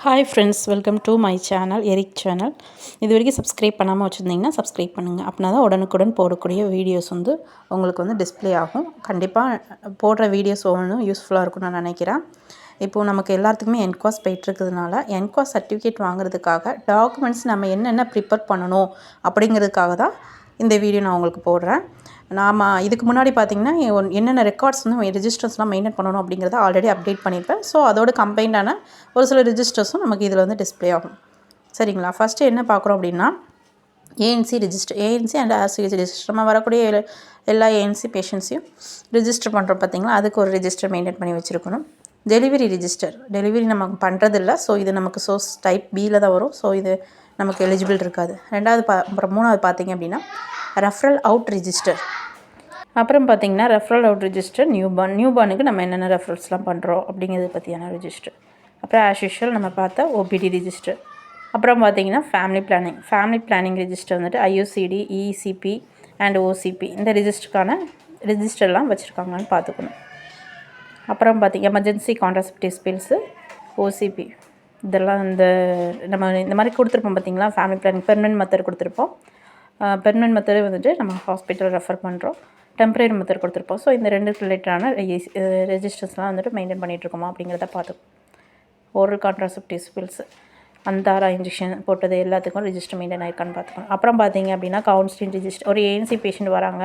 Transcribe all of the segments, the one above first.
Hi friends, welcome to my channel Eric channel. இது வரைக்கும் subscribe பண்ணாமல் வச்சுருந்தீங்கன்னா சப்ஸ்கிரைப் பண்ணுங்கள். அப்படின்னா தான் உடனுக்குடன் போடக்கூடிய வீடியோஸ் உங்களுக்கு டிஸ்ப்ளே ஆகும். கண்டிப்பாக போடுற வீடியோஸ் ஒவ்வொன்றும் யூஸ்ஃபுல்லாக இருக்கும்னு நான் நினைக்கிறேன். இப்போது நமக்கு எல்லாத்துக்குமே என்குவாஸ் போயிட்டுருக்கிறதுனால என்குவாஸ் சர்டிஃபிகேட் வாங்குறதுக்காக டாக்குமெண்ட்ஸ் நம்ம என்னென்ன ப்ரிப்பேர் பண்ணணும் அப்படிங்கிறதுக்காக தான் இந்த வீடியோ நான் உங்களுக்கு போடுறேன். நாம் இதுக்கு முன்னாடி பார்த்திங்கன்னா என்னென்ன ரெக்கார்ட்ஸ் ரிஜிஸ்டர்ஸ்லாம் மெயின்டைன் பண்ணணும் அப்படிங்கிறத ஆல்ரெடி அப்டேட் பண்ணியிருப்பேன். ஸோ அதோட கம்பைண்டான ஒரு சில ரிஜிஸ்டர்ஸும் நமக்கு இதில் டிஸ்ப்ளே ஆகும். சரிங்களா? ஃபஸ்ட்டு என்ன பார்க்குறோம் அப்படின்னா ANC register, ANC and RCH register. நம்ம வரக்கூடிய எல்லா ஏஎன்சி பேஷண்ட்ஸையும் ரிஜிஸ்டர் பண்ணுறோம் பார்த்திங்களா, அதுக்கு ஒரு ரிஜிஸ்டர் மெயின்டைன் பண்ணி வச்சுருக்கணும். டெலிவரி ரிஜிஸ்டர், டெலிவரி நமக்கு பண்ணுறதில்ல. ஸோ இது நமக்கு சோர்ஸ் டைப் பியில் தான் வரும். ஸோ இது நமக்கு எலிஜிபிள் இருக்காது. அப்புறம் மூணாவது பார்த்திங்க அப்படின்னா ரெஃபரல் அவுட் ரிஜிஸ்டர். அப்புறம் பார்த்திங்கன்னா ரெஃபரல் அவுட் ரிஜிஸ்டர் நியூபார்னுக்கு நம்ம என்னென்ன ரெஃபரல்ஸ்லாம் பண்ணுறோம் அப்படிங்கிறது பற்றியான ரிஜிஸ்டர். அப்புறம் ஆஸ் யூஷுவல் நம்ம பார்த்தா ஓபிடி ரிஜிஸ்டர். அப்புறம் பார்த்திங்கன்னா family planning register IUCD, இசிபி and OCB இந்த ரிஜிஸ்டர்லாம் வச்சுருக்காங்கன்னு பார்த்துக்கணும். அப்புறம் பார்த்திங்க எமர்ஜென்சி கான்ட்ராசெப்டிவ் பில்ஸு, ஓசிபி இதெல்லாம் நம்ம இந்த மாதிரி கொடுத்துருப்போம் பார்த்திங்களா. ஃபேமிலி பிளானிங் பெர்மனன்ட் மெத்தட் கொடுத்துருப்போம். பெர்மனன்ட் மெத்தடு நம்ம ஹாஸ்பிட்டல் ரெஃபர் பண்ணுறோம். டெம்பரரி மெத்தட் கொடுத்துருப்போம். ஸோ இந்த ரெண்டு ரிலேட்டடான ரெஜிஸ்டர்ஸ்லாம் மெயின்டைன் பண்ணிகிட்ருக்கோமா அப்படிங்கிறத பார்த்துக்கணும். ஓரல் கான்ட்ராசெப்டிவ் பில்ஸு, அந்தாரா இன்ஜெக்ஷன் போட்டது எல்லாத்துக்கும் ரிஜிஸ்டர் மெயின்டைன் ஆயிருக்கான்னு பார்த்துக்கணும். அப்புறம் பார்த்திங்க அப்படின்னா கவுன்சிலிங் ரிஜிஸ்டர். ஒரு ஏஎன்சி பேஷண்ட் வராங்க,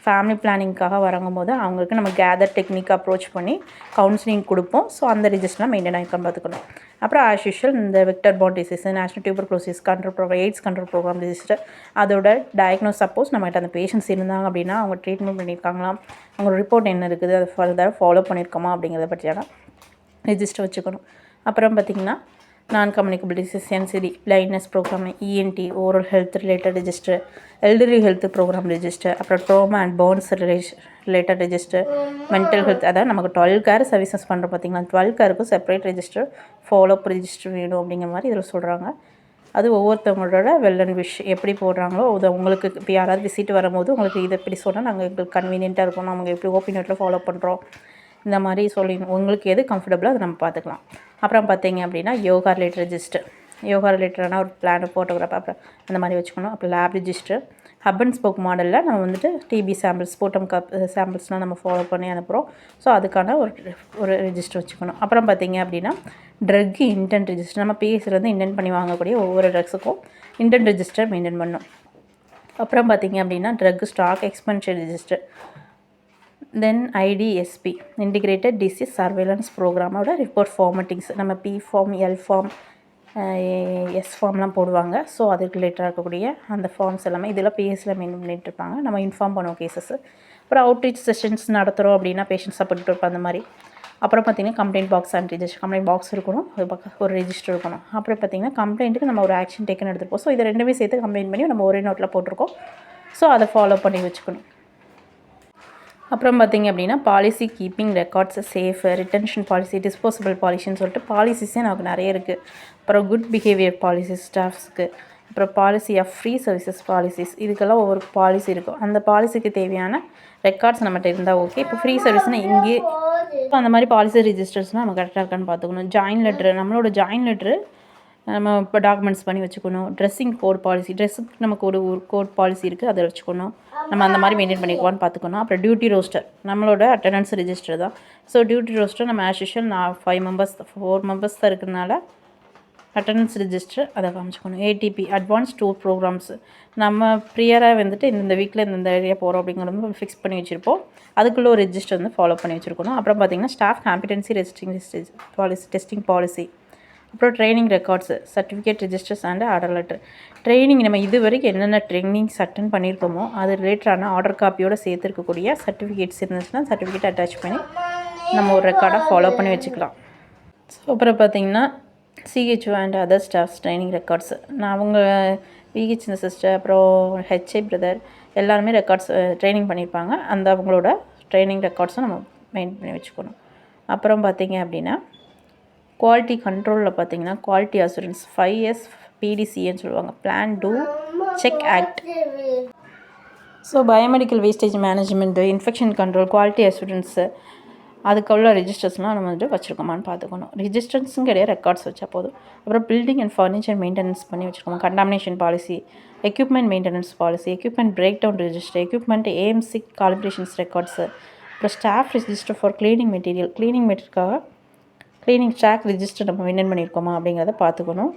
ஃபேமிலி பிளானிங்காக வரங்கும் போது அவங்களுக்கு நம்ம கேதர் டெக்னிக் அப்ரோச் பண்ணி கவுன்சிலிங் கொடுப்போம். ஸோ அந்த ரிஜிஸ்டர்லாம் மெயின்டைன் ஆயிருக்கான்னு பார்த்துக்கணும். அப்புறம் ஆஸ் யூஷுவல் இந்த vector born disease, national tuberculosis control programme, AIDS control programme register, அதோட டயக்னோஸ். சப்போஸ் நம்மகிட்ட அந்த பேஷண்ட்ஸ் இருந்தாங்க அப்படின்னா அவங்க ட்ரீட்மெண்ட் பண்ணியிருக்காங்களா, அவங்க ரிப்போர்ட் என்ன இருக்குது, அதை ஃபர்தராக ஃபாலோ பண்ணியிருக்கோமா அப்படிங்கிறத பற்றியான ரிஜிஸ்டர் வச்சுக்கணும். அப்புறம் பார்த்திங்கன்னா நான் communicable disease, NCD, blindness programme, ENT, oral health related register, elderly health programme register, அப்புறம் trauma and bones related register, mental health. அதாவது நமக்கு 12 கேர் சர்வீசஸ் பண்ணுறோம் பார்த்திங்களா, 12 கேருக்கும் செப்பரேட் ரிஜிஸ்டர், ஃபாலோஅப் ரிஜிஸ்டர் வேணும் அப்படிங்கிற மாதிரி இதில் சொல்கிறாங்க. அது ஒவ்வொருத்தவங்களோட வெல் அண்ட் விஷ் எப்படி போடுறாங்களோ அது உங்களுக்கு இப்போ யாராவது விசிட் வரும்போது உங்களுக்கு இதை எப்படி சொன்னால் நாங்கள் எங்களுக்கு கன்வீனியண்ட்டாக இருக்கும், நாங்கள் எப்படி ஓபி நோட்டில் ஃபாலோ பண்ணுறோம், இந்த மாதிரி சொல்லி உங்களுக்கு எது கம்ஃபர்டபுளோ அதை நம்ம பார்த்துக்கலாம். அப்புறம் பார்த்திங்க அப்படின்னா யோகா ரிலேட்டட் ரிஜிஸ்டர், யோகா ரிலேட்டடான ஒரு பிளான், ஃபோட்டோகிராஃப், அப்புறம் அந்த மாதிரி வச்சுக்கணும். அப்புறம் lab register, hub and spoke மாடலில் நம்ம டிபி சாம்பிள்ஸ், ஸ்போட்டம் கப் சாம்பிள்ஸ்லாம் நம்ம ஃபாலோ பண்ணி அனுப்புகிறோம். ஸோ அதுக்கான ஒரு ரிஜிஸ்டர் வச்சுக்கணும். அப்புறம் பார்த்திங்க அப்படின்னா ட்ரக் இன்டென்ட் ரிஜிஸ்டர். நம்ம பிஎஸ்சிலேருந்து இன்டென்ட் பண்ணி வாங்கக்கூடிய ஒவ்வொரு ட்ரக்ஸுக்கும் இன்டென்ட் ரிஜிஸ்டர் மெயின்டைன் பண்ணணும். அப்புறம் பார்த்திங்க அப்படின்னா drug stock expansion register, then IDSP integrated disease surveillance ப்ரோக்ராமோட ரிப்போர்ட் ஃபார்மேட்டிங்ஸ். நம்ம P form, L form, S ஃபார்ம்லாம் போடுவாங்க. ஸோ அதுக்கு ரிலேட்டடாக இருக்கக்கூடிய அந்த ஃபார்ம்ஸ் எல்லாமே இதெல்லாம் பிஎஸ்சியில் மெயின்டைன் பண்ணிட்டுருப்பாங்க. நம்ம இன்ஃபார்ம் பண்ணுவோம் கேசஸ். அப்புறம் அவுட்ரீச் செஷன்ஸ் நடத்துகிறோம் அப்படின்னா பேஷண்ட் சப்போர்ட் இருப்போம் அந்த மாதிரி. அப்புறம் பார்த்திங்கன்னா complaint box and register. Complaint box இருக்கணும், அது பக்கம் ஒரு ரிஜிஸ்டர் இருக்கணும். அப்புறம் பார்த்திங்கன்னா கம்ப்ளைண்ட்டுக்கு நம்ம ஒரு ஆக்ஷன் டேக்கன் எடுத்துருப்போம். ஸோ இதை ரெண்டுமே சேர்த்து கம்ப்ளைண்ட் பண்ணி நம்ம ஒரே நோட்டில் போட்டிருக்கோம். ஸோ அதை ஃபாலோ பண்ணி வச்சுக்கணும். அப்புறம் பார்த்திங்க அப்படின்னா policy keeping records, safe, retention policy, disposable பாலிசின்னு சொல்லிட்டு பாலிசிஸே நமக்கு நிறைய இருக்குது. அப்புறம் குட் பிஹேவியர் பாலிசிஸ் ஸ்டாஃப்ஸ்க்கு, அப்புறம் policy of free services policies, இதுக்கெல்லாம் ஒவ்வொரு பாலிசி இருக்கும். அந்த பாலிசிக்கு தேவையான ரெக்கார்ட்ஸ் நம்மகிட்ட இருந்தால் ஓகே. இப்போ ஃப்ரீ சர்வீஸ்னால் இங்கே அந்த மாதிரி பாலிசி ரிஜிஸ்டர்ஸ்னால் நம்ம கரெக்டாக இருக்கான்னு பார்த்துக்கணும். ஜாயின் லெட்ரு, நம்மளோட ஜாயின் லெட்ரு நம்ம இப்போ டாக்குமெண்ட்ஸ் பண்ணி வச்சுக்கணும். ட்ரெஸ்ஸிங் கோட் பாலிசி, ட்ரெஸ்ஸுக்கு நமக்கு ஒரு கோட் பாலிசி இருக்குது, அதை வச்சுக்கணும். நம்ம அந்த மாதிரி மெயின்டைன் பண்ணிக்குவான்னு பார்த்துக்கணும். அப்புறம் டியூட்டி ரோஸ்டர், நம்மளோட அட்டண்டன்ஸ் ரிஜிஸ்டர் தான். ஸோ டியூட்டி ரோஸ்டர் நம்ம ஆஸ் யூஷுவல் 4 மெம்பர்ஸ் தான் இருக்கிறதுனால அட்டண்டன்ஸ் ரிஜிஸ்டர் அதை காமிச்சிக்கணும். ஏடிபி அட்வான்ஸ் டூர் ப்ரோக்ராம்ஸ், நம்ம ப்ரியராக இந்த வீக்கில் இந்த ஏரியா போகிறோம் அப்படிங்கிறது ஃபிக்ஸ் பண்ணி வச்சுருப்போம். அதுக்குள்ளே ஒரு ரிஜிஸ்டர் ஃபாலோ பண்ணி வச்சுருக்கணும். அப்புறம் பார்த்திங்கன்னா ஸ்டாஃப் காம்பிடன்சி டெஸ்டிங் பாலிசி, அப்புறம் training records, certificate registers and order letter. Training நம்ம இது வரைக்கும் என்னென்ன ட்ரைனிங்ஸ் அட்டன் பண்ணியிருக்கோமோ அது ரிலேட்டடான ஆர்டர் காப்பியோடு சேர்த்துருக்கக்கூடிய சர்டிஃபிகேட்ஸ் இருந்துச்சுன்னா சர்டிஃபிகேட் அட்டாச் பண்ணி நம்ம ஒரு ரெக்கார்டாக ஃபாலோ பண்ணி வச்சுக்கலாம். ஸோ அப்புறம் பார்த்திங்கன்னா CHO and other staffs training records, நான் அவங்க விஹெச் சிஸ்டர், அப்புறம் ஹெச்ஐ பிரதர் எல்லாருமே ரெக்கார்ட்ஸ் ட்ரைனிங் பண்ணியிருப்பாங்க. அந்த அவங்களோட ட்ரைனிங் ரெக்கார்ட்ஸும் நம்ம மெயின்டைன் பண்ணி வச்சுக்கணும். அப்புறம் பார்த்திங்க அப்படின்னா குவாலிட்டி கண்ட்ரோலில் பார்த்திங்கன்னா குவாலிட்டி அசூரன்ஸ் 5S PDCAன்னு சொல்லுவாங்க, plan do check act. So biomedical wastage management, infection control, quality assurance, அதுக்கு உள்ள ரெஜிஸ்டர்ஸ்லாம் நம்ம வந்துட்டு வச்சுருக்கோமான்னு பார்த்துக்கணும். ரெஜிஸ்டர்ஸும் கிடையாது, ரெக்கார்ட்ஸ் வச்சா போதும். அப்புறம் பில்டிங் அண்ட் ஃபர்னிச்சர் மெயின்டெனன்ஸ் பண்ணி வச்சுருக்கோம். Contamination policy, equipment maintenance policy, equipment break down register, equipment AMC calibrations records, அப்புறம் staff register for cleaning material, cleaning மெட்டீரியலுக்காக க்ளீனிங் ஸ்டாக் ரெஜிஸ்டர் நம்ம மெயின்டைன் பண்ணியிருக்கோமா அப்படிங்கிறத பார்த்துக்கணும்.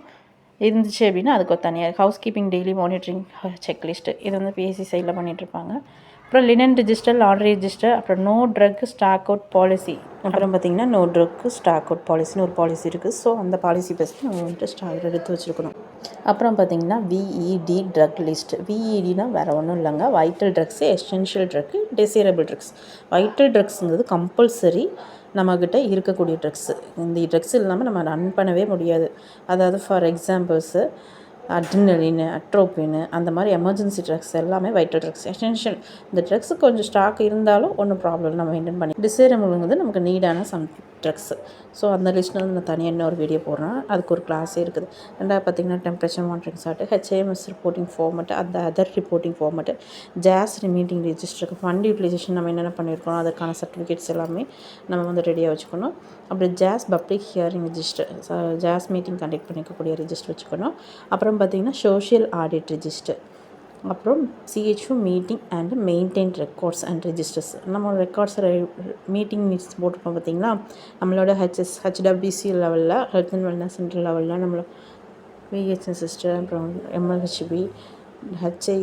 இருந்துச்சு அப்படின்னா அதுக்கு ஒரு தனியாக housekeeping daily monitoring checklist இது வந்து பிஎஸ்சி சைடில் பண்ணிகிட்ருப்பாங்க. அப்புறம் லினன் ரெஜிஸ்டர், லாண்ட்ரி ரெஜிஸ்டர், அப்புறம் no drug stock out policy. அப்புறம் பார்த்திங்கன்னா நோ ட்ரக் ஸ்டாக் அவுட் பாலிசின்னு ஒரு பாலிசி இருக்குது. ஸோ அந்த பாலிசி பேஸ்க்கு நம்ம வந்துட்டு ஸ்டாக் எடுத்து வச்சுருக்கணும். அப்புறம் பார்த்திங்கன்னா விஇடி ட்ரக் லிஸ்ட். விஇடினா வேறு ஒன்றும் இல்லைங்க, vital drugs, essential drug, desirable drugs. வைட்டல் ட்ரக்ஸுங்கிறது கம்பல்சரி நம்மக்கிட்ட இருக்கக்கூடிய ட்ரக்ஸு. இந்த ட்ரக்ஸ் இல்லாமல் நம்ம ரன் பண்ணவே முடியாது. அதாவது ஃபார் எக்ஸாம்பிள்ஸு அட்ரினலின், அட்ரோபின், அந்த மாதிரி எமர்ஜென்சி ட்ரக்ஸ் எல்லாமே வைட்டல் ட்ரக்ஸ். எசென்ஷியல் இந்த ட்ரக்ஸு கொஞ்சம் ஸ்டாக் இருந்தாலும் ஒன்றும் ப்ராப்ளம், நம்ம மெயின்டைன் பண்ணி. டிசைரபிள்ங்கிறது நமக்கு நீடான சம் ட்ரக்ஸு. ஸோ அந்த லிஸ்ட்டில் வந்து நான் தனியாக இன்னொரு வீடியோ போடுறேன், அதுக்கு ஒரு கிளாஸே இருக்குது. ரெண்டாவது பார்த்திங்கன்னா temperature monitoring chart, HAMS reporting format, அந்த other reporting format, JAS meeting ரெஜிஸ்டருக்கு, ஃபண்ட் யூட்டிலைசேஷன் நம்ம என்னென்ன பண்ணியிருக்கோம் அதுக்கான சர்டிஃபிகேட்ஸ் எல்லாமே நம்ம வந்து ரெடியாக வச்சுக்கணும். அப்படி ஜாஸ் பப்ளிக் ஹியரிங் ரெஜிஸ்டர், ஜாஸ் மீட்டிங் கண்டக்ட் பண்ணிக்கக்கூடிய ரெஜிஸ்டர் வச்சுக்கணும். அப்புறம் பார்த்திங்கன்னா சோஷியல் ஆடிட் ரெஜிஸ்டர், அப்புறம் CHO meeting and maintain records and registers. நம்ம ரெக்கார்ட்ஸ் மீட்டிங் மினிட்ஸ் போட்டிருப்போம் பார்த்திங்களா, நம்மளோட ஹெச்டபிள்யூசி லெவலில், ஹெல்த் அண்ட் வெல்னஸ் சென்டர் லெவலில் நம்மளோட விஹெச்என் சிஸ்டர், அப்புறம் எம்எல்ஹெச்பி, ஹெச்ஐ,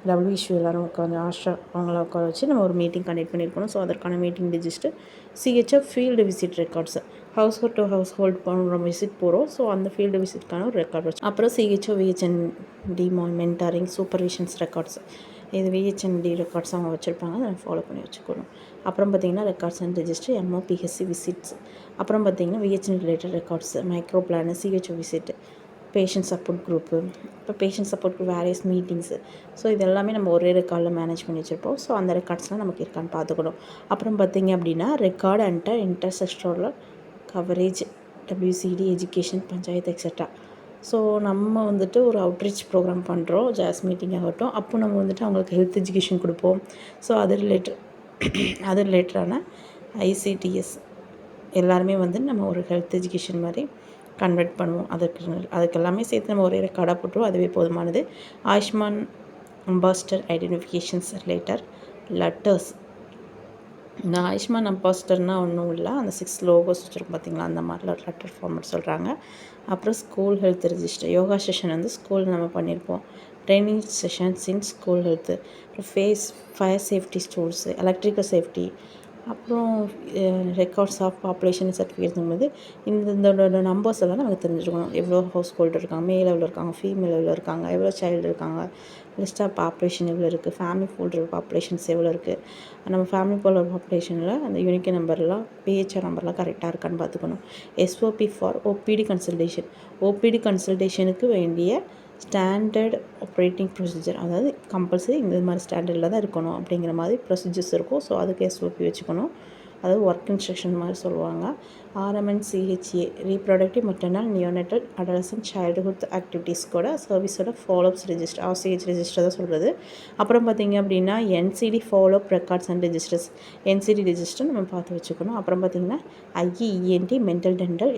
டபிள்யூஹெச்ஓ எல்லோரும் உட்காந்து ஆஷா அவங்கள உட்கார வச்சு நம்ம ஒரு மீட்டிங் கண்டக்ட் பண்ணியிருக்கணும். ஸோ அதற்கான meeting register. CHO field visit records, house hold to house hold பண்ணுற விசிட் போகிறோம். ஸோ அந்த ஃபீல்டு விசிட்கான ஒரு ரெக்கார்ட் வச்சு. அப்புறம் சிஹெச்ஓ விஹெச்என்டி மென்டாரிங் சூப்பர்விஷன்ஸ் ரெக்கார்ட்ஸ், இது விஹெச்என்டி ரெக்கார்ட்ஸ் அவங்க வச்சுருப்பாங்க, அதை ஃபாலோ பண்ணி வச்சுக்கணும். அப்புறம் பார்த்திங்கன்னா records and register, MOPHC visits. அப்புறம் பார்த்திங்கன்னா VHN related records, micro plan, CHO visit, patient support group, இப்போ patient support group various meetings. So இது எல்லாமே நம்ம ஒரே ரெக்கார்டில் மேனேஜ் பண்ணி வச்சுருப்போம். ஸோ அந்த ரெக்கார்ட்ஸ்லாம் நமக்கு இருக்கான்னு பார்த்துக்கணும். அப்புறம் பார்த்திங்க அப்படின்னா record and intersectoral coverage, WCD, education, panchayat etcetera. So நம்ம வந்துட்டு ஒரு அவுட்ரீச் ப்ரோக்ராம் பண்ணுறோம், ஜாஸ் மீட்டிங் ஆகட்டும், அப்போ நம்ம வந்துட்டு அவங்களுக்கு ஹெல்த் எஜுகேஷன் கொடுப்போம். ஸோ அது ரிலேட்டடான ஐசிடிஎஸ் எல்லாருமே வந்து நம்ம ஒரு ஹெல்த் எஜுகேஷன் மாதிரி கன்வெர்ட் பண்ணுவோம். அதுக்கெல்லாமே சேர்த்து நம்ம ஒரே ரெக்கார்டாக போட்டுருவோம், அதுவே போதுமானது. Ayushman Ambassador identifications related letters. இந்த ஆயுஷ்மான் அம்பாஸ்டர்னால் ஒன்றும் இல்லை, அந்த 6 லோகோஸ் வச்சுருக்கோம் பார்த்திங்களா, அந்த மாதிரி லெட்டர் ஃபார்மேட் சொல்கிறாங்க. அப்புறம் school health register, yoga session வந்து ஸ்கூலில் நம்ம பண்ணியிருப்போம், training sessions in school health, அப்புறம் fire safety stores, electrical safety, அப்புறம் ரெக்கார்ட்ஸ் ஆஃப் பாப்புலேஷன் சர்டிஃபிகேட்ஸுங்கும்போது இந்த நம்பர்ஸ் எல்லாம் நமக்கு தெரிஞ்சுக்கணும். எவ்வளோ ஹவுஸ் ஹோல்டர் இருக்காங்க, மேல் எவ்வளோ இருக்காங்க, ஃபீமேல் எவ்வளோ இருக்காங்க, எவ்வளோ சைல்டு இருக்காங்க, லிஸ்ட் ஆஃப் பாப்புலேஷன் எவ்வளோ இருக்குது, ஃபேமிலி ஃபோல்டர் பாப்புலேஷன்ஸ் எவ்வளோ இருக்குது, நம்ம ஃபேமிலி ஃபோல்டர் பாப்புலேஷனில் அந்த யூனிக் நம்பர்லாம் பிஹெச்ஆர் நம்பர்லாம் கரெக்டாக இருக்கான்னு பார்த்துக்கணும். SOP for OPD consultation, OPD கன்சல்டேஷனுக்கு வேண்டிய ஸ்டாண்டர்ட் ஆப்ரேட்டிங் ப்ரொசீஜர், அதாவது கம்பல்சரி இந்த மாதிரி ஸ்டாண்டர்டில் தான் இருக்கணும் அப்படிங்கிற மாதிரி ப்ரொசீஜர்ஸ் இருக்கும். ஸோ அதுக்கு எஸ்ஓபி வச்சுக்கணும், அதாவது ஒர்க் இன்ஸ்ட்ரக்ஷன் மாதிரி சொல்லுவாங்க. RMNCHA reproductive maternal neonatal adolescent childhood ஆக்டிவிட்டீஸ்கோட சர்வீஸோட ஃபாலோஅப்ஸ் ரெஜிஸ்டர், RCH ரெஜிஸ்டர் தான் சொல்கிறது. அப்புறம் பார்த்திங்க அப்படின்னா NCD follow up records and registers, NCD register நம்ம பார்த்து வச்சுக்கணும். அப்புறம் பார்த்திங்கன்னா IEENT mental dental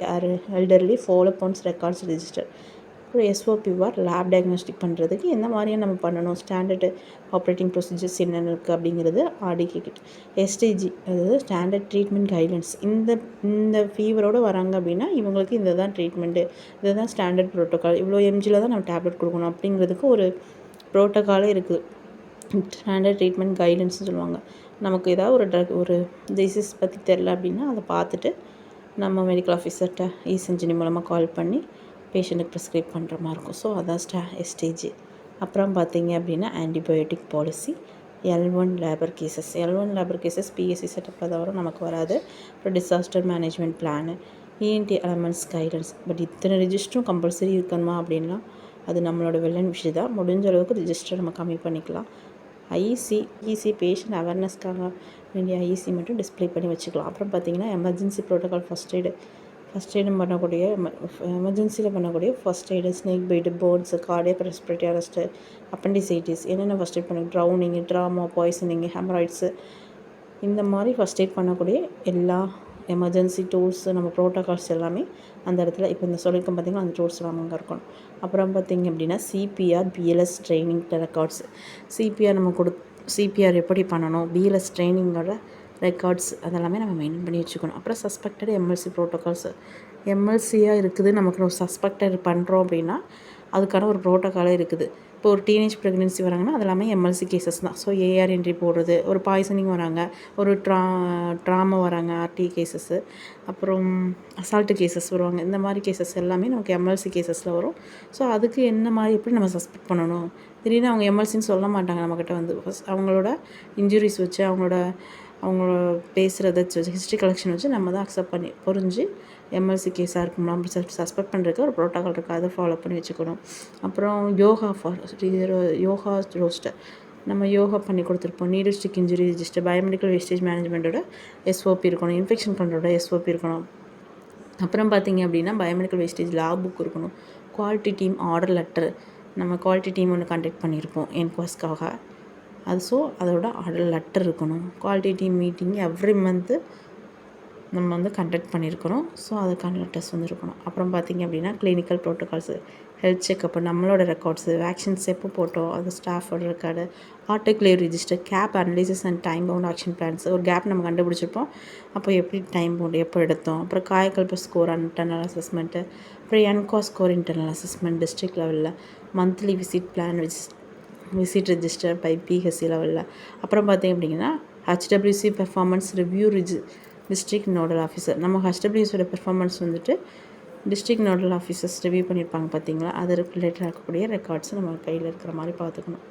elderly follow up ones records register. அப்புறம் எஸ்ஓபி வார் லேப் டயக்னோஸ்டிக் பண்ணுறதுக்கு எந்த மாதிரியாக நம்ம பண்ணணும், ஸ்டாண்டர்டு ஆப்ரேட்டிங் ப்ரொசீஜர்ஸ் என்னென்ன இருக்குது அப்படிங்கிறது RDK கிட். STG அதாவது ஸ்டாண்டர்ட் ட்ரீட்மெண்ட் கைட்லைன்ஸ், இந்த ஃபீவரோடு வராங்க அப்படின்னா இவங்களுக்கு இந்த தான் ட்ரீட்மெண்ட்டு, இதுதான் ஸ்டாண்டர்ட் ப்ரோட்டோக்கால், இவ்வளோ எம்ஜியில் தான் நம்ம டேப்லெட் கொடுக்கணும் அப்படிங்கிறதுக்கு ஒரு ப்ரோட்டோக்காலே இருக்குது. ஸ்டாண்டர்ட் ட்ரீட்மெண்ட் கைட்லைன்ஸ்னு சொல்லுவாங்க. நமக்கு ஏதாவது ஒரு டிசீஸ் பற்றி தெரில அப்படின்னா அதை பார்த்துட்டு நம்ம மெடிக்கல் ஆஃபீஸர்கிட்ட இசஞ்சனி மூலமாக கால் பண்ணி பேஷண்ட்டுக்கு ப்ரிஸ்கிரைப் பண்ணுற மாதிரி இருக்கும். ஸோ அதான் STG. அப்புறம் பார்த்திங்க அப்படின்னா antibiotic policy, L1 labour cases PSC செட்டப்பில் தவிர நமக்கு வராது. அப்புறம் disaster management plan, ENT elements guidance. But இத்தனை ரிஜிஸ்டரும் கம்பல்சரி இருக்கணுமா அப்படின்லாம் அது நம்மளோட விஷயம் தான். முடிஞ்ச அளவுக்கு ரிஜிஸ்டர் நம்ம கம்மி பண்ணிக்கலாம். IEC பேஷண்ட் அவேர்னஸ்க்காக வேண்டிய IEC மட்டும் டிஸ்பிளே பண்ணி வச்சுக்கலாம். அப்புறம் பார்த்திங்கன்னா எமர்ஜென்சி ப்ரோட்டோகால் ஃபஸ்ட் எய்டு பண்ணக்கூடிய எமர்ஜென்சியில் பண்ணக்கூடிய first aid, snake bite, bones, cardiac respiratory arrest, appendicitis, என்னென்ன ஃபஸ்ட் எய்ட் பண்ணி, ட்ரௌனிங்கு, ட்ராமா, பாய்சனிங்கு, ஹெமராய்ட்ஸு, இந்த மாதிரி ஃபஸ்ட் எய்ட் பண்ணக்கூடிய எல்லா எமர்ஜென்சி டூல்ஸ் நம்ம ப்ரோட்டோகால்ஸ் எல்லாமே அந்த இடத்துல இப்போ இந்த சொல்லியிருக்கோம் பார்த்திங்கன்னா அந்த டூல்ஸ் எல்லாமே அங்கே இருக்கணும். அப்புறம் பார்த்திங்க அப்படின்னா CPR BLS training records. CPR எப்படி பண்ணணும், பிஎல்எஸ் ட்ரைனிங்கோட ரெக்கார்ட்ஸ் அதெல்லாமே நம்ம மெயின்டைன் பண்ணி வச்சுக்கணும். அப்புறம் சஸ்பெக்டட் எம்எல்சி ப்ரோட்டோகால்ஸ். எம்எல்சியாக இருக்குது, நமக்கு ஒரு சஸ்பெக்டட் பண்ணுறோம் அப்படின்னா அதுக்கான ஒரு ப்ரோட்டோக்காலே இருக்குது. இப்போ ஒரு டீனேஜ் ப்ரெக்னென்சி வராங்கன்னா அது எல்லாமே எம்எல்சி கேசஸ் தான். ஸோ ஏஆர் என்ட்ரி போடுறது, ஒரு பாய்சனிங் வராங்க, ஒரு ட்ராமா வராங்க, ஆர்டி கேசஸ்ஸு, அப்புறம் அசால்ட்டு கேசஸ் வருவாங்க. இந்த மாதிரி கேசஸ் எல்லாமே நமக்கு எம்எல்சி கேசஸில் வரும். ஸோ அதுக்கு என்ன மாதிரி எப்படி நம்ம சஸ்பெக்ட் பண்ணணும், திடீர்னு அவங்க எம்எல்சின்னு சொல்ல மாட்டாங்க நம்மக்கிட்ட வந்து. ஃபஸ்ட் அவங்களோட இன்ஜுரிஸ் வச்சு அவங்களோட பேசுகிறத வச்சு ஹிஸ்ட்ரி கலெக்ஷன் வச்சு நம்ம தான் அக்செப்ட் பண்ணி புரிஞ்சு எம்எல்சி கேஸாக இருக்கும் அப்படி சொல்லிட்டு சஸ்பெக்ட் பண்ணுறதுக்கு ஒரு ப்ரோட்டோக்கால் இருக்குது, அதை ஃபாலோ பண்ணி வச்சுக்கணும். அப்புறம் யோகா ரோஸ்டர் நம்ம யோகா பண்ணி கொடுத்துருப்போம். Needle stick injury register, biomedical wastage மேனேஜ்மெண்ட்டோட எஸ்ஓபி இருக்கணும், இன்ஃபெக்ஷன் கண்ட்ரோலோட எஸ்ஓபி இருக்கணும். அப்புறம் பார்த்திங்க அப்படின்னா பயோமெடிக்கல் வேஸ்டேஜ் லா புக் இருக்கணும். குவாலிட்டி டீம் ஆர்டர் லெட்டர், நம்ம குவாலிட்டி டீம் ஒன்று கண்டக்ட் பண்ணியிருப்போம் என்குவஸ்க்காக, அது ஸோ அதோட ஆர்டர் லெட்டர் இருக்கணும். Quality team meeting every month நம்ம வந்து கண்டக்ட் பண்ணியிருக்கிறோம். ஸோ அதுக்கான லெட்டர்ஸ் வந்து இருக்கணும். அப்புறம் பார்த்திங்க அப்படின்னா கிளினிக்கல் ப்ரோட்டோகால்ஸு, ஹெல்த் செக்கப்பு, நம்மளோட ரெக்கார்ட்ஸு, வேக்சின்ஸ் எப்போ போட்டோம் அது ஸ்டாஃபோட record, autoclave register, gap analysis and time bound action plans. ஒரு கேப் நம்ம கண்டுபிடிச்சிருப்போம், அப்போ எப்படி டைம் பவுண்ட் எப்போ எடுத்தோம். அப்புறம் காயக்கல்ப ஸ்கோர் இன்டர்னல் அசஸ்மெண்ட்டு, அப்புறம் என்கோ ஸ்கோர் இன்டர்னல் அசஸ்மெண்ட் டிஸ்ட்ரிக்ட் லெவலில், monthly visit plan visit register by PHC லெவலில். அப்புறம் பார்த்திங்க அப்படின்னா HWC performance review district nodal officer. நம்ம ஹெச்டபிள்யூசியோட பெர்ஃபார்மன்ஸ் வந்துட்டு டிஸ்ட்ரிக்ட் நோடல் ஆஃபீஸர்ஸ் ரிவ்யூ பண்ணியிருப்பாங்க பார்த்தீங்களா, அது ரிலேட்டடாக இருக்கக்கூடிய ரெக்கார்ட்ஸ் நம்ம கையில் இருக்கிற மாதிரி பார்த்துக்கணும்.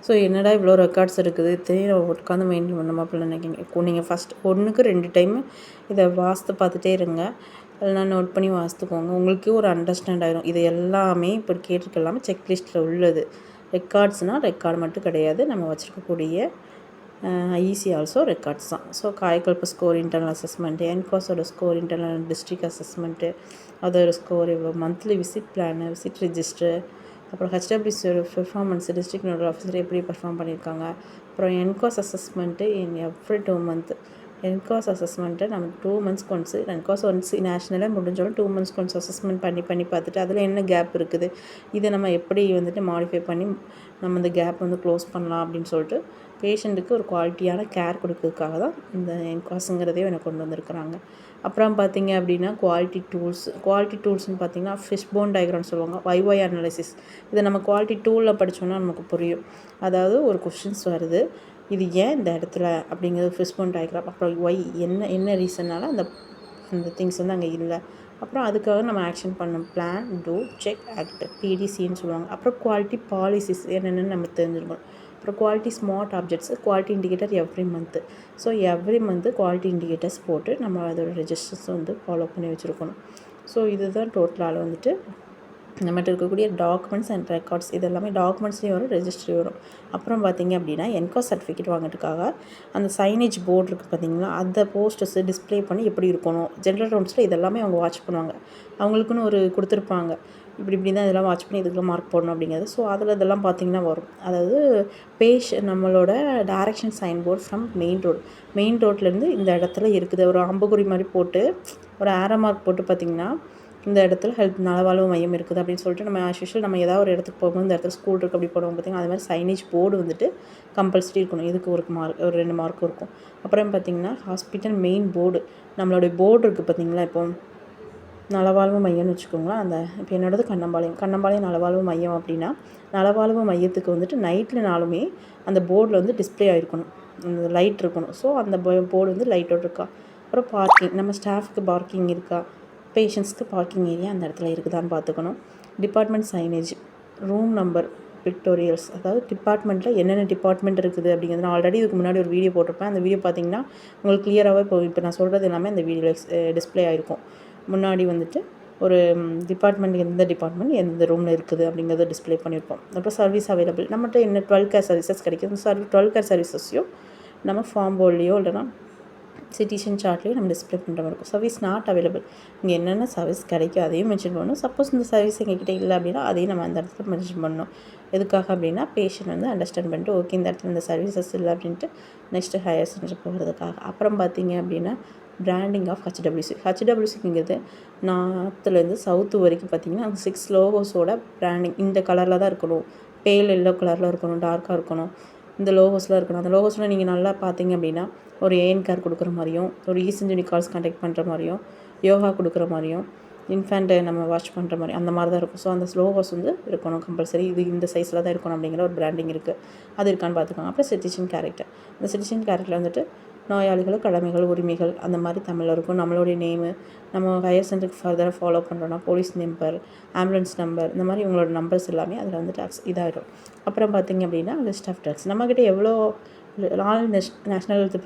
ஸோ என்னடா இவ்வளோ ரெக்கார்ட்ஸ் இருக்குது, இதையும் உட்காந்து மெயின்டைன் பண்ணணும் அப்படின்னு நினைக்கிங்க. நீங்கள் ஃபஸ்ட் 1க்கு 2 டைமு இதை வாஸ்து பார்த்துட்டே இருங்க, அதெல்லாம் நோட் பண்ணி வாசித்துக்கோங்க. உங்களுக்கு ஒரு அண்டர்ஸ்டாண்ட் ஆகிடும். இது எல்லாமே இப்போ கேட்டிருக்க எல்லாமே செக்லிஸ்ட்டில் உள்ளது. ரெக்கார்ட்ஸ்னால் ரெக்கார்டு மட்டும் கிடையாது, நம்ம வச்சுருக்கக்கூடிய ஐஇசி ஆல்சோ ரெக்கார்ட்ஸ் தான். So Kayakalp score internal assessment, என்காஸோட ஸ்கோர் இன்டர்னல் டிஸ்ட்ரிக்ட் அசஸ்மெண்ட்டு, அதோட ஸ்கோர் இவ்வளோ, monthly visit plan, visit register, அப்புறம் ஹெச்டபிள்யூசியோட பெர்ஃபார்மன்ஸ், டிஸ்ட்ரிக்ட் நோடல் ஆஃபீஸர் எப்படி பெர்ஃபார்ம் பண்ணியிருக்காங்க. அப்புறம் NQAS assessment in every 2 month. என்காஸ் அசஸ்மெண்ட்டை நம்ம 2 மந்த்ஸ்க்கு ஒன்ஸு, என்காஸ் ஒன்ஸ் நேஷ்னலாக முடிஞ்சாலும் 2 மந்த்ஸ்க்கு ஒன்ஸ் அசஸ்மெண்ட் பண்ணி பார்த்துட்டு அதில் என்ன கேப் இருக்குது, இதை நம்ம எப்படி வந்துட்டு மாடிஃபை பண்ணி நம்ம இந்த கேப் வந்து க்ளோஸ் பண்ணலாம் அப்படின்னு சொல்லிட்டு பேஷண்ட்டுக்கு ஒரு குவாலிட்டியான கேர் கொடுக்கறதுக்காக தான் இந்த என்காஸுங்கிறதே எனக்கு கொண்டு வந்திருக்கிறாங்க. அப்புறம் பார்த்திங்க அப்படின்னா குவாலிட்டி டூல்ஸ்னு பார்த்திங்கன்னா ஃபிஷ் போன் டயக்ராம் சொல்லுவாங்க, YY அனாலிசிஸ். இதை நம்ம குவாலிட்டி டூலில் படித்தோன்னா நமக்கு புரியும். அதாவது ஒரு கொஷின்ஸ் வருது, இது ஏன் இந்த இடத்துல அப்படிங்கிறது ஃபிஷ் போன் டயக்ராம், அப்புறம் என்ன ரீசன்னால அந்த திங்ஸ் வந்து அங்கே இல்லை, அப்புறம் அதுக்காக நம்ம ஆக்ஷன் பண்ணணும். பிளான், டூ, செக், ஆக்ட், PDCன்னு சொல்லுவாங்க. அப்புறம் குவாலிட்டி பாலிசிஸ் என்னென்னு நம்ம தெரிஞ்சுக்கணும். அப்புறம் quality smart objects, quality indicator every month. So every month quality indicators போட்டு நம்ம அதோட ரெஜிஸ்டர்ஸ் வந்து ஃபாலோ பண்ணி வச்சுருக்கணும். ஸோ இதுதான் டோட்டலால் வந்துட்டு நம்மகிட்ட இருக்கக்கூடிய டாக்குமெண்ட்ஸ் அண்ட் ரெக்கார்ட்ஸ். இது எல்லாமே டாக்குமெண்ட்ஸ்லேயும் வரும், ரெஜிஸ்ட்ரி வரும். அப்புறம் பார்த்திங்க அப்படின்னா என்காஸ் சர்டிஃபிகேட் வாங்கிறதுக்காக அந்த சைனேஜ் போர்டு இருக்குது பார்த்திங்களா, அந்த போஸ்டர்ஸு டிஸ்பிளே பண்ணி எப்படி இருக்கணும். ஜென்ரல் ரவுண்ட்ஸில் இதெல்லாமே அவங்க வாட்ச் பண்ணுவாங்க. அவங்களுக்குன்னு ஒரு கொடுத்துருப்பாங்க, இப்படி தான் இதெல்லாம் வாட்ச் பண்ணி இதுக்கெல்லாம் மார்க் போடணும் அப்படிங்கிறது. ஸோ அதில் இதெல்லாம் பார்த்திங்கன்னா வரும். அதாவது நம்மளோட direction sign board from main ரோட்லேருந்து இந்த இடத்துல இருக்குது, ஒரு அம்புக்குறி மாதிரி போட்டு ஒரு ஆரோ மார்க் போட்டு பார்த்திங்கன்னா இந்த இடத்துல ஹெல்த் நலவாழ்வு மையம் இருக்குது அப்படின்னு சொல்லிட்டு நம்ம ஆஸ்யூஷுவல் நம்ம ஏதாவது ஒரு இடத்துக்கு போகும்போது இந்த இடத்துல ஸ்கூல் இருக்குது அப்படி போடுவோம் பார்த்திங்கன்னா, அது மாதிரி சைனேஜ் போர்டு வந்துட்டு கம்பல்சரி இருக்கணும். இதுக்கு ஒரு 2 மார்க் இருக்கும். அப்புறம் பார்த்திங்கன்னா ஹாஸ்பிட்டல் மெயின் போர்டு, நம்மளுடைய போர்டு இருக்குது பார்த்திங்களா, இப்போ நலவாழ்வு மையம்னு வச்சுக்கோங்களேன். இப்போ என்னோடது கண்ணம்பாளையம் நலவாழ்வு மையம் அப்படின்னா, நலவாழ்வு மையத்துக்கு வந்துட்டு நைட்டில் நாளுமே அந்த போர்டில் வந்து டிஸ்பிளே ஆகிருக்கணும், அந்த லைட் இருக்கணும். ஸோ அந்த போர்டு வந்து லைட்டோடு இருக்கா. அப்புறம் பார்க்கிங், நம்ம ஸ்டாஃப்க்கு பார்க்கிங் இருக்கா, பேஷண்ட்ஸ்க்கு பார்க்கிங் ஏரியா அந்த இடத்துல இருக்குதான்னு பார்த்துக்கணும். டிபார்ட்மெண்ட் சைனேஜ், ரூம் நம்பர், பிக்டோரியல்ஸ், அதாவது டிபார்ட்மெண்ட்டில் என்னென்ன டிபார்ட்மெண்ட் இருக்குது அப்படிங்கிறது நான் ஆல்ரெடி இதுக்கு முன்னாடி ஒரு வீடியோ போட்டிருப்பேன். அந்த வீடியோ பார்த்திங்கன்னா உங்களுக்கு கிளியராகவே இப்போ நான் சொல்கிறது எல்லாமே அந்த வீடியோவில் டிஸ்பிளே ஆகிருக்கும். முன்னாடி வந்துட்டு ஒரு டிபார்ட்மெண்ட், எந்த டிபார்ட்மெண்ட் எந்த ரூமில் இருக்குது அப்படிங்கிறத டிஸ்பிளே பண்ணியிருப்போம். அப்புறம் சர்வீஸ் அவைலபிள், நம்மகிட்ட என்ன 12 கேர் சர்வீசஸ் கிடைக்கும். 12 கேர் சர்வீசஸையும் நம்ம ஃபார்ம் போர்ட்லேயோ இல்லைனா சிட்டிசன் சார்ட்லேயும் நம்ம டிஸ்பிளே பண்ணுற மாதிரி இருக்கும். சர்வீஸ் நாட் அவைலபிள், இங்கே என்னென்ன சர்வீஸ் கிடைக்கும் அதையும் மென்ஷன் பண்ணணும். சப்போஸ் இந்த சர்வீஸ் எங்ககிட்ட இல்லை அப்படின்னா அதையும் நம்ம அந்த இடத்துல மென்ஷன் பண்ணணும். எதுக்காக அப்படின்னா பேஷண்ட் வந்து அண்டர்ஸ்டாண்ட் பண்ணிட்டு ஓகே இந்த இடத்துல இந்த சர்வீசஸ் இல்லை அப்படின்ட்டு நெக்ஸ்ட்டு ஹையர் சென்டர் போகிறதுக்காக. அப்புறம் பார்த்தீங்க அப்படின்னா பிராண்டிங் ஆஃப் ஹச்டபிள்யூசிங்கிறது நார்த்துலேருந்து சவுத்து வரைக்கும் பார்த்திங்கன்னா அந்த 6 லோகோஸோட பிராண்டிங் இந்த கலரில் தான் இருக்கணும், பேல் எல்லோ கலரில் இருக்கணும், டார்க்காக இருக்கணும், இந்த லோகோஸ்லாம் இருக்கணும். அந்த லோகோஸில் நீங்கள் நல்லா பார்த்தீங்க அப்படின்னா ஒரு ஏஎன் கேர் கொடுக்குற மாதிரியும், ஒரு இசஞ்சனி கால்ஸ் கான்டாக்ட் பண்ணுற மாதிரியும், யோகா கொடுக்குற மாதிரியும், இன்ஃபேண்ட்டை நம்ம வாட்ச் பண்ணுற மாதிரி அந்த மாதிரி தான் இருக்கும். ஸோ அந்த லோகோஸ் வந்து இருக்கணும் கம்பல்சரி. இது இந்த சைஸில் தான் இருக்கணும் அப்படிங்கிற ஒரு பிராண்டிங் இருக்குது. அது இருக்கான்னு பார்த்துக்கோங்க. அப்புறம் சிட்டிசன் கேரக்டர். இந்த சிட்டிசன் கேரக்டர் வந்துட்டு நோயாளிகள், கடமைகள், உரிமைகள் அந்த மாதிரி தமிழில் இருக்கும். நம்மளுடைய நேமு, நம்ம ஹையர் சென்டருக்கு ஃபர்தராக ஃபாலோ பண்ணுறோன்னா போலீஸ் நம்பர், ஆம்புலன்ஸ் நம்பர், இந்த மாதிரி உங்களோட நம்பர்ஸ் எல்லாமே அதில் வந்து இதாகிடும். அப்புறம் பார்த்திங்க அப்படின்னா லிஸ்ட் ஆஃப் ட்ரக்ஸ். நம்மக்கிட்ட எவ்வளோ நேஷ்னல் ஹெல்த்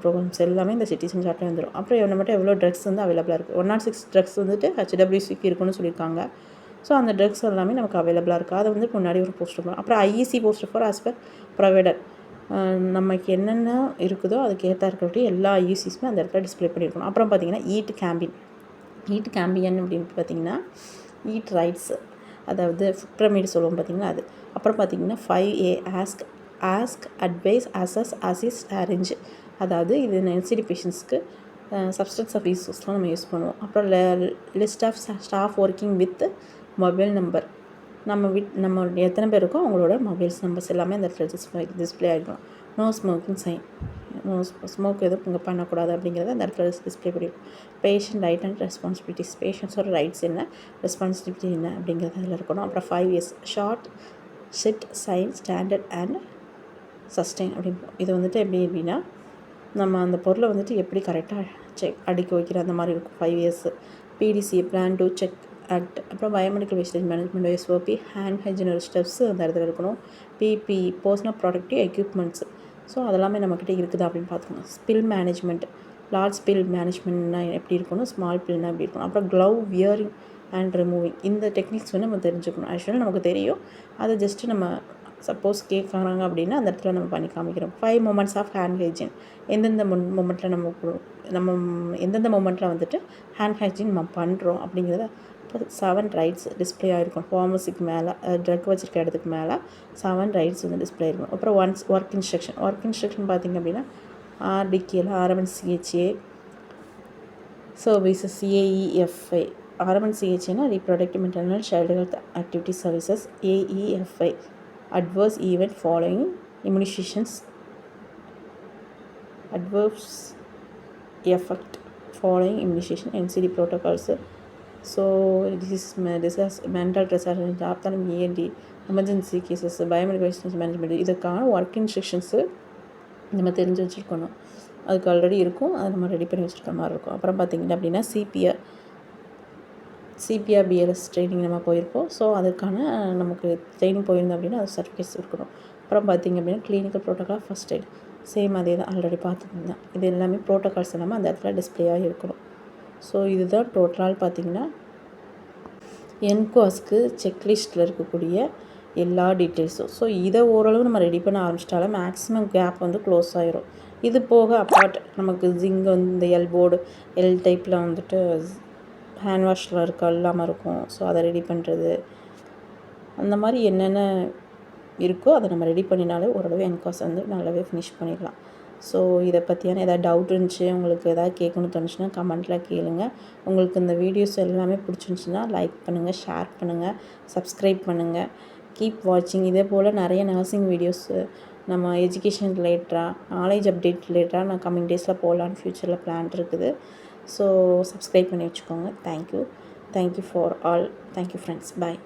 ப்ரோக்ராம்ஸ் எல்லாமே இந்த சிட்டிசன் சார்ட்டில் வந்துடும். அப்புறம் நம்மகிட்ட எவ்வளோ ட்ரக்ஸ் வந்து அவைலபிளாக இருக்குது. 106 ட்ரக்ஸ் வந்துட்டு ஹச்டபிள்யூசிக்கு இருக்குன்னு சொல்லியிருக்காங்க. ஸோ அந்த ட்ரக்ஸ் எல்லாமே நமக்கு அவைலபிளாக இருக்குது. அதை வந்து முன்னாடி ஒரு போஸ்டர் போகிறோம். அப்புறம் IEC poster for as per provider. நமக்கு என்னென்ன இருக்குதோ அதுக்கேற்ற இருக்கக்கூடிய எல்லா ஐஇசிஸுமே அந்த இடத்துல டிஸ்பிளே பண்ணியிருக்கணும். அப்புறம் பார்த்திங்கன்னா ஈட் கேம்பியன் அப்படின்னு பார்த்திங்கன்னா ஈட் ரைட்ஸ், அதாவது ஃபுட் பிரமிட் சொல்லுவோம் பார்த்திங்கன்னா அது. அப்புறம் பார்த்திங்கன்னா 5A ask advice assist arrange, அதாவது இது என்சிடி பேஷண்ட்ஸ்க்கு சப்ஸ்டன்ஸ் ஆஃப் யூஸ்லாம் நம்ம யூஸ் பண்ணுவோம். அப்புறம் list of staff working with mobile number, நம்ம எத்தனை பேர் இருக்கோ அவங்களோட மொபைல்ஸ் நம்பர்ஸ் எல்லாமே அந்த இடத்துல டிஸ்பிளே ஆகிடும். நோ ஸ்மோக்கிங் சைன், ஸ்மோக் எதுவும் இங்கே பண்ணக்கூடாது அப்படிங்கிறத அந்த இடத்துல டிஸ்பிளே பண்ணியிருக்கும். பேஷண்ட் ரைட் அண்ட் ரெஸ்பான்சிபிலிட்டிஸ், பேஷண்ட்ஸோட ரைட்ஸ் என்ன, ரெஸ்பான்சிபிலிட்டி என்ன அப்படிங்கிறது அதில் இருக்கணும். அப்புறம் 5S sort set shine standard and sustain அப்படின்னு. இது வந்துட்டு எப்படி அப்படின்னா நம்ம அந்த பொருளை வந்துட்டு எப்படி கரெக்டாக அடுக்கி வைக்கிற அந்த மாதிரி இருக்கும். 5S PDCA plan do check act. அப்புறம் biomedical wastage management, SOP, hand hygiene steps அந்த இடத்துல இருக்கணும். PPE personal productive equipments, so அதெல்லாமே நம்மக்கிட்ட இருக்குதா அப்படின்னு பார்த்துக்கணும். ஸ்பில் மேனேஜ்மெண்ட், லார்ஜ் ஸ்பில் மேனேஜ்மெண்ட்னா எப்படி இருக்கணும், ஸ்மால் பில்னா எப்படி இருக்கணும். அப்புறம் க்ளவ் வியரிங் அண்ட் ரிமூவிங், இந்த டெக்னிக்ஸ் வந்து நம்ம தெரிஞ்சுக்கணும். ஆக்சுவலாக நமக்கு தெரியும், அதை ஜஸ்ட்டு நம்ம சப்போஸ் கேட்குறாங்க அப்படின்னா அந்த இடத்துல நம்ம பண்ணி காமிக்கிறோம். 5 மூமெண்ட்ஸ் ஆஃப் ஹேண்ட் ஹைஜீன், எந்தெந்த மூமெண்ட்டில் நம்ம எந்தெந்த மூமெண்ட்டில் வந்துட்டு ஹேண்ட் ஹைஜீன் நம்ம பண்ணுறோம் அப்படிங்கிறத. இப்போ 7 ரைட்ஸ் டிஸ்பிளே ஆகிருக்கும். ஃபார்மசிக்கு மேலே ட்ரக் வச்சுருக்க இடத்துக்கு மேலே 7 ரைட்ஸ் வந்து டிஸ்பிளே ஆகிருக்கும். அப்புறம் ஒர்க் இன்ஸ்ட்ரக்ஷன் பார்த்திங்க அப்படின்னா RDKL, RMNCHA services, AEFI. RMNCHA reproductive maternal child health activity services. AEFI adverse event following immunizations, adverse effect following immunization, NCD protocols. So this is mental retardation, ophthalmic ENT, emergency cases, biomedical waste management. இதுக்கான work instructions நம்ம தெரிஞ்சு வச்சுருக்கணும். அதுக்கு already இருக்கும், அதை நம்ம ready பண்ணி வச்சுருக்க மாதிரி இருக்கும். அப்புறம் பார்த்திங்கன்னா அப்படின்னா சிபிஆர் BLS ட்ரைனிங் நம்ம போயிருப்போம். ஸோ அதுக்கான நமக்கு ட்ரைனிங் போயிருந்தோம் அப்படின்னா அது சர்டிஃபிகேட்ஸ் இருக்கணும். அப்புறம் பார்த்திங்க அப்படின்னா clinical protocol, first aid, same அதே தான் ஆல்ரெடி பார்த்துருந்தேன். இது எல்லாமே ப்ரோட்டோக்கால்ஸ் எல்லாமே அந்த இடத்துல டிஸ்பிளேயாக இருக்கணும். ஸோ இதுதான் டோட்டலாக பார்த்திங்கன்னா என்குவாஸ்க்கு செக்லிஸ்ட்டில் இருக்கக்கூடிய எல்லா டீட்டெயில்ஸும். ஸோ இதை ஓரளவு நம்ம ரெடி பண்ண ஆரம்பிச்சிட்டாலும் மேக்ஸிமம் கேப் வந்து க்ளோஸ் ஆகிரும். இது போக அப்பார்ட் நமக்கு ஜிங்க் வந்து இந்த எல்போர்டு எல் டைப்பில் வந்துட்டு ஹேண்ட் வாஷில் இல்லாமல் இருக்கும். ஸோ அதை ரெடி பண்ணுறது, அந்த மாதிரி என்னென்ன இருக்கோ அதை நம்ம ரெடி பண்ணினாலே ஓரளவு என்காஸ் வந்து நல்லாவே ஃபினிஷ் பண்ணிடலாம். ஸோ இதை பற்றியான ஏதாவது டவுட் இருந்துச்சு, உங்களுக்கு எதாவது கேட்கணும்னு தோணுச்சுன்னா கமெண்ட்டில் கேளுங்க. உங்களுக்கு இந்த வீடியோஸ் எல்லாமே பிடிச்சிருந்துச்சின்னா லைக் பண்ணுங்கள், ஷேர் பண்ணுங்கள், சப்ஸ்கிரைப் பண்ணுங்கள். கீப் வாட்சிங். இதே போல் நிறைய நர்சிங் வீடியோஸு, நம்ம எஜுகேஷன் ரிலேட்டடாக, நாலேஜ் அப்டேட் ரிலேட்டடாக நான் கம்மிங் டேஸில் போகலான்னு ஃப்யூச்சரில் பிளான் இருக்குது. ஸோ சப்ஸ்கிரைப் பண்ணி வச்சுக்கோங்க. Thank you for all. Thank you friends. Bye.